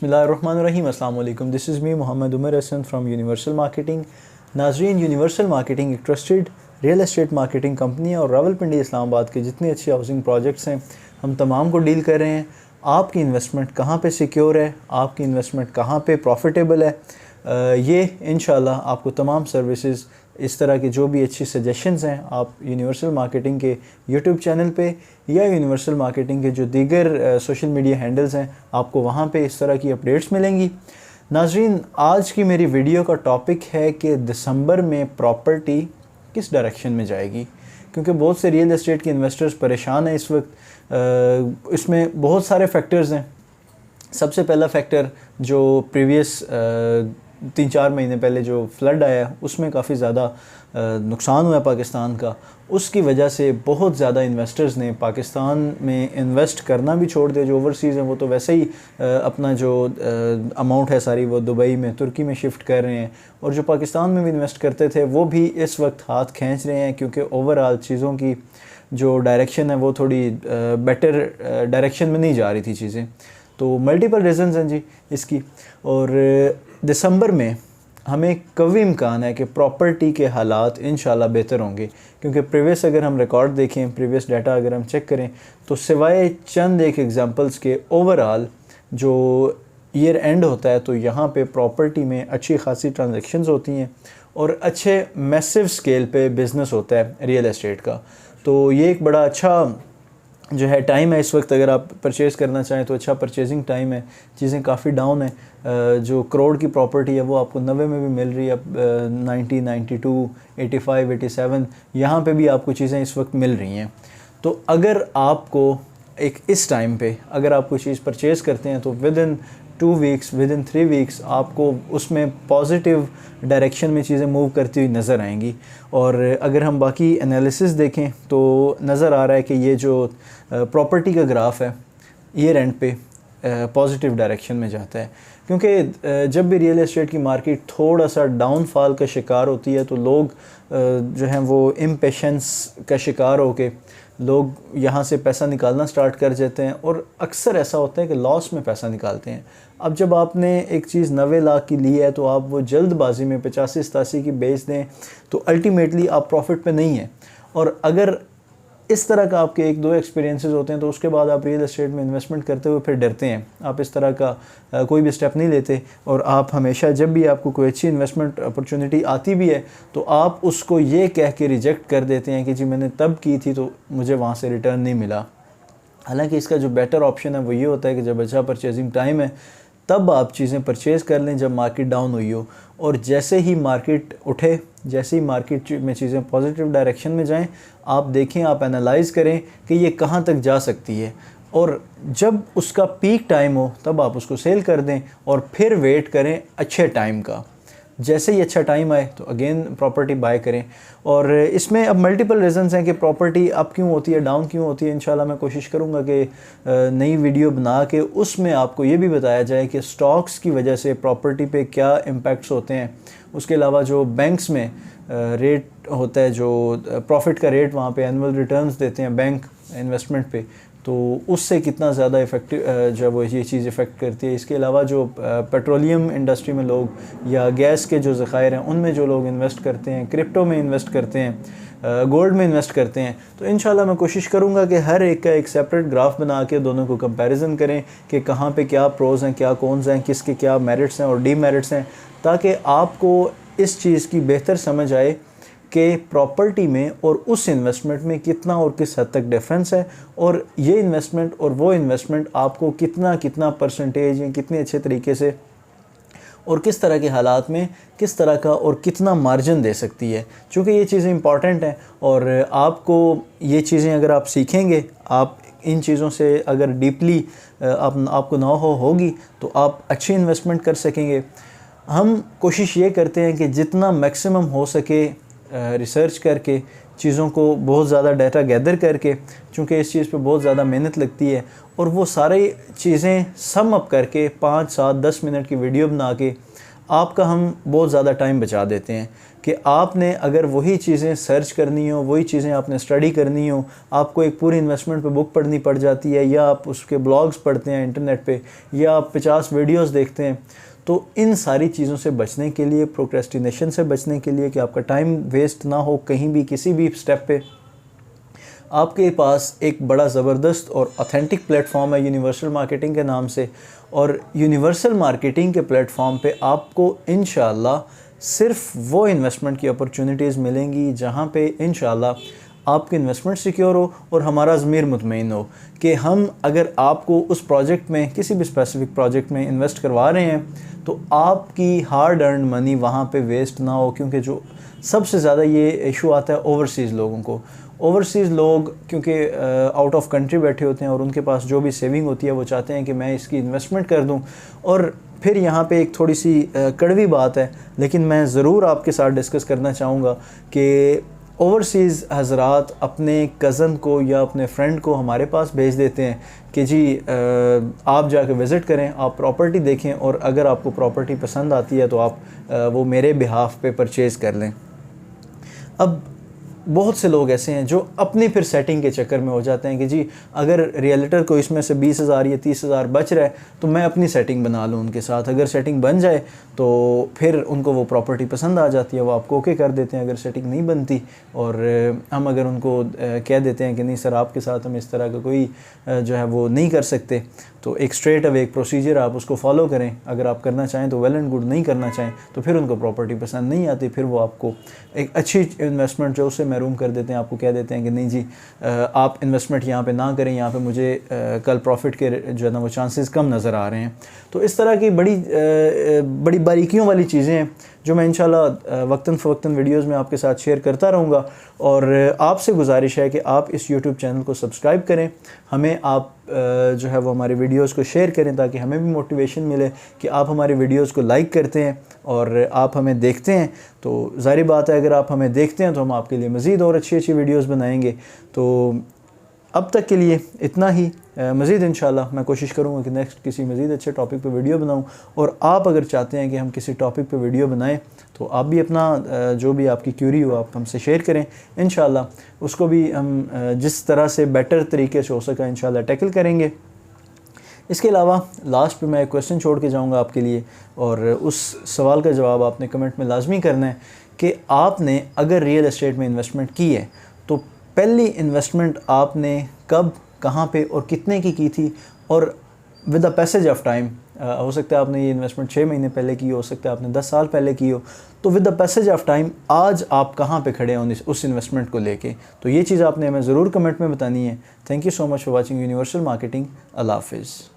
बिस्मिल्लाहिर्रहमानिर्रहीम। अस्सलाम वालेकुम। This is me Mohammad Umar Hasan from Universal Marketing. नाज़रीन, यूनिवर्सल मार्केटिंग एक trusted real estate marketing company है और रावलपिंडी इस्लामाबाद के जितने अच्छे हाउसिंग प्रोजेक्ट्स हैं हम तमाम को डील कर रहे हैं। आपकी इन्वेस्टमेंट कहाँ पे सिक्योर है, आपकी इन्वेस्टमेंट कहाँ पे प्रॉफिटेबल है, ये इंशाल्लाह आपको तमाम सर्विसेज, इस तरह की जो भी अच्छी सजेशंस हैं आप यूनिवर्सल मार्केटिंग के यूट्यूब चैनल पे या यूनिवर्सल मार्केटिंग के जो दीगर सोशल मीडिया हैंडल्स हैं आपको वहाँ पे इस तरह की अपडेट्स मिलेंगी। नाज़रीन, आज की मेरी वीडियो का टॉपिक है कि दिसंबर में प्रॉपर्टी किस डायरेक्शन में जाएगी, क्योंकि बहुत से रियल एस्टेट के इन्वेस्टर्स परेशान हैं इस वक्त। इसमें बहुत सारे फैक्टर्स हैं। सबसे पहला फैक्टर जो प्रीवियस 3-4 महीने पहले जो फ्लड आया उसमें काफ़ी ज़्यादा नुकसान हुआ पाकिस्तान का। उसकी वजह से बहुत ज़्यादा इन्वेस्टर्स ने पाकिस्तान में इन्वेस्ट करना भी छोड़ दिया। जो ओवरसीज़ हैं वो तो वैसे ही अपना जो अमाउंट है सारी वो दुबई में, तुर्की में शिफ्ट कर रहे हैं, और जो पाकिस्तान में भी इन्वेस्ट करते थे वो भी इस वक्त हाथ खींच रहे हैं, क्योंकि ओवरऑल चीज़ों की जो डायरेक्शन है वो थोड़ी बेटर डायरेक्शन में नहीं जा रही थी चीज़ें। तो मल्टीपल रीज़न्स हैं जी इसकी। और दिसंबर में हमें कभी इम्कान है कि प्रॉपर्टी के हालात इंशाल्लाह बेहतर होंगे, क्योंकि प्रीवियस अगर हम रिकॉर्ड देखें, प्रीवियस डाटा अगर हम चेक करें तो सिवाय चंद एक एग्जांपल्स के ओवरऑल जो ईयर एंड होता है तो यहाँ पे प्रॉपर्टी में अच्छी खासी ट्रांजैक्शंस होती हैं और अच्छे मैसिव स्केल पे बिज़नेस होता है रियल एस्टेट का। तो ये एक बड़ा अच्छा जो है टाइम है इस वक्त। अगर आप परचेज़ करना चाहें तो अच्छा परचेजिंग टाइम है। चीज़ें काफ़ी डाउन है। जो करोड़ की प्रॉपर्टी है वो आपको 90 में भी मिल रही है, 90, 92, 85, 87 यहाँ पे भी आपको चीज़ें इस वक्त मिल रही हैं। तो अगर आपको एक इस टाइम पे अगर आप कोई चीज़ परचेज़ करते हैं तो with in 2 weeks, with in 3 weeks आपको उसमें पॉजिटिव डायरेक्शन में चीज़ें मूव करती हुई नज़र आएंगी। और अगर हम बाकी एनालिसिस देखें तो नज़र आ रहा है कि ये जो प्रॉपर्टी का ग्राफ है ईयर एंड पे पॉजिटिव डायरेक्शन में जाता है, क्योंकि जब भी रियल एस्टेट की मार्केट थोड़ा सा डाउनफॉल का शिकार होती है तो लोग जो हैं वो इम्पेशेंस का शिकार होके लोग यहाँ से पैसा निकालना स्टार्ट कर देते हैं, और अक्सर ऐसा होता है कि लॉस में पैसा निकालते हैं। अब जब आपने एक चीज़ 90 लाख की ली है तो आप वो जल्दबाजी में 85-87 की बेच दें तो अल्टीमेटली आप प्रॉफिट पे नहीं हैं। और अगर इस तरह का आपके 1-2 एक्सपीरियंसेस होते हैं तो उसके बाद आप रियल एस्टेट में इन्वेस्टमेंट करते हुए फिर डरते हैं, आप इस तरह का कोई भी स्टेप नहीं लेते। और आप हमेशा जब भी आपको कोई अच्छी इन्वेस्टमेंट अपॉर्चुनिटी आती भी है तो आप उसको ये कह के रिजेक्ट कर देते हैं कि जी मैंने तब की थी तो मुझे वहाँ से रिटर्न नहीं मिला। हालांकि इसका जो बेटर ऑप्शन है वो ये होता है कि जब अच्छा परचेजिंग टाइम है तब आप चीज़ें परचेज़ कर लें जब मार्केट डाउन हुई हो, और जैसे ही मार्केट उठे, जैसे ही मार्केट में चीज़ें पॉजिटिव डायरेक्शन में जाएं, आप देखें, आप एनालाइज़ करें कि ये कहाँ तक जा सकती है, और जब उसका पीक टाइम हो तब आप उसको सेल कर दें और फिर वेट करें अच्छे टाइम का। जैसे ही अच्छा टाइम आए तो अगेन प्रॉपर्टी बाय करें। और इसमें अब मल्टीपल रीज़न्स हैं कि प्रॉपर्टी अप क्यों होती है, डाउन क्यों होती है। इंशाल्लाह मैं कोशिश करूंगा कि नई वीडियो बना के उसमें आपको ये भी बताया जाए कि स्टॉक्स की वजह से प्रॉपर्टी पे क्या इम्पैक्ट्स होते हैं। उसके अलावा जो बैंक्स में रेट होता है, जो प्रॉफिट का रेट वहाँ पे एनुअल रिटर्न्स देते हैं बैंक इन्वेस्टमेंट पे, तो उससे कितना ज़्यादा इफ़ेक्टिव जो वो ये चीज़ इफ़ेक्ट करती है। इसके अलावा जो पेट्रोलियम इंडस्ट्री में लोग या गैस के जो ज़खायर हैं उनमें जो लोग इन्वेस्ट करते हैं, क्रिप्टो में इन्वेस्ट करते हैं, गोल्ड में इन्वेस्ट करते हैं, तो इंशाल्लाह मैं कोशिश करूँगा कि हर एक का एक सेपरेट ग्राफ बना के दोनों को कंपैरिजन करें कि कहाँ पे क्या प्रोज़ हैं, क्या कॉन्स हैं, किसके क्या मेरिट्स हैं और डीमेरिट्स हैं, ताकि आपको इस चीज़ की बेहतर समझ आए कि प्रॉपर्टी में और उस इन्वेस्टमेंट में कितना और किस हद तक डिफरेंस है, और ये इन्वेस्टमेंट और वो इन्वेस्टमेंट आपको कितना परसेंटेज या कितने अच्छे तरीके से और किस तरह के हालात में किस तरह का और कितना मार्जिन दे सकती है। चूँकि ये चीज़ें इंपॉर्टेंट हैं और आपको ये चीज़ें अगर आप सीखेंगे, आप इन चीज़ों से अगर डीपली आपको ना होगी तो आप अच्छी इन्वेस्टमेंट कर सकेंगे। हम कोशिश ये करते हैं कि जितना मैक्सिमम हो सके रिसर्च करके, चीज़ों को बहुत ज़्यादा डाटा गैदर करके, चूँकि इस चीज़ पे बहुत ज़्यादा मेहनत लगती है, और वो सारी चीज़ें सम अप करके 5, 7, 10 मिनट की वीडियो बना के आपका हम बहुत ज़्यादा टाइम बचा देते हैं कि आपने अगर वही चीज़ें सर्च करनी हो, वही चीज़ें आपने स्टडी करनी हो, आपको एक पूरी इन्वेस्टमेंट पे बुक पढ़नी पड़ जाती है, या आप उसके ब्लॉग्स पढ़ते हैं इंटरनेट पे, या आप 50 वीडियोस देखते हैं। तो इन सारी चीज़ों से बचने के लिए, प्रोक्रेस्टिनेशन से बचने के लिए, कि आपका टाइम वेस्ट ना हो कहीं भी किसी भी स्टेप पे, आपके पास एक बड़ा ज़बरदस्त और ऑथेंटिक प्लेटफॉर्म है यूनिवर्सल मार्केटिंग के नाम से। और यूनिवर्सल मार्केटिंग के प्लेटफॉर्म पे आपको इंशाल्लाह सिर्फ वो इन्वेस्टमेंट की अपॉर्चुनिटीज़ मिलेंगी जहाँ पे इंशाल्लाह आपकी इन्वेस्टमेंट सिक्योर हो और हमारा ज़मीर मुतमईन हो कि हम अगर आपको उस प्रोजेक्ट में, किसी भी स्पेसिफिक प्रोजेक्ट में इन्वेस्ट करवा रहे हैं तो आपकी हार्ड अर्न मनी वहाँ पे वेस्ट ना हो। क्योंकि जो सबसे ज़्यादा ये इशू आता है ओवरसीज़ लोगों को, ओवरसीज़ लोग क्योंकि आउट ऑफ कंट्री बैठे होते हैं और उनके पास जो भी सेविंग होती है वो चाहते हैं कि मैं इसकी इन्वेस्टमेंट कर दूं। और फिर यहाँ पे एक थोड़ी सी कड़वी बात है, लेकिन मैं ज़रूर आपके साथ डिस्कस करना चाहूँगा कि ओवरसीज़ हज़रात अपने कज़न को या अपने फ्रेंड को हमारे पास भेज देते हैं कि जी आप जाके विज़िट करें, आप प्रॉपर्टी देखें, और अगर आपको प्रॉपर्टी पसंद आती है तो आप वो मेरे बिहाफ पे परचेज़ कर लें। अब बहुत से लोग ऐसे हैं जो अपनी फिर सेटिंग के चक्कर में हो जाते हैं कि जी अगर रियलिटर को इसमें से 20,000 या 30,000 बच रहा है तो मैं अपनी सेटिंग बना लूँ उनके साथ। अगर सेटिंग बन जाए तो फिर उनको वो प्रॉपर्टी पसंद आ जाती है, वो आपको ओके कर देते हैं। अगर सेटिंग नहीं बनती और हम अगर उनको कह देते हैं कि नहीं सर आपके साथ हम इस तरह का कोई जो है वो नहीं कर सकते, तो एक स्ट्रेट अवे एक प्रोसीजर आप उसको फॉलो करें। अगर आप करना चाहें तो वेल एंड गुड, नहीं करना चाहें तो फिर उनको प्रॉपर्टी पसंद नहीं आती, फिर वो आपको एक अच्छी इन्वेस्टमेंट जो उससे महरूम कर देते हैं। आपको कह देते हैं कि नहीं जी आप इन्वेस्टमेंट यहाँ पे ना करें, यहाँ पे मुझे कल प्रॉफिट के जो है ना वो चांसेस कम नज़र आ रहे हैं। तो इस तरह की बड़ी बारीकियों वाली चीज़ें हैं जो मैं इंशाल्लाह वक्तन फ़वक्तन वीडियोज़ में आपके साथ शेयर करता रहूँगा। और आपसे गुजारिश है कि आप इस यूट्यूब चैनल को सब्सक्राइब करें, हमें आप जो है वो हमारे वीडियोज़ को शेयर करें ताकि हमें भी मोटिवेशन मिले कि आप हमारे वीडियोज़ को लाइक करते हैं और आप हमें देखते हैं। तो ज़ाहिर बात है अगर आप हमें देखते हैं तो हम आपके लिए मज़ीद और अच्छी अच्छी वीडियोज़ बनाएंगे। तो अब तक के लिए इतना ही। मज़ीद इंशाल्लाह मैं कोशिश करूँगा कि नेक्स्ट किसी मज़ीद अच्छे टॉपिक पे वीडियो बनाऊँ। और आप अगर चाहते हैं कि हम किसी टॉपिक पे वीडियो बनाएं तो आप भी अपना जो भी आपकी क्यूरी हो आप हमसे शेयर करें। इंशाल्लाह उसको भी हम जिस तरह से बेटर तरीके से हो सका इंशाल्लाह टैकल करेंगे। इसके अलावा लास्ट पे मैं एक क्वेश्चन छोड़ के जाऊँगा आपके लिए, और उस सवाल का जवाब आपने कमेंट में लाजमी करना है कि आपने अगर रियल एस्टेट में इन्वेस्टमेंट की है तो पहली इन्वेस्टमेंट आपने कब, कहाँ पे और कितने की थी, और with the passage of time हो सकता है आपने ये इन्वेस्टमेंट 6 महीने पहले की हो सकता है आपने 10 साल पहले की हो, तो with the passage of time आज आप कहाँ पे खड़े हैं उस इन्वेस्टमेंट को लेके। तो ये चीज़ आपने हमें ज़रूर कमेंट में बतानी है। Thank you so much for watching universal marketing. अल्लाह हाफिज़।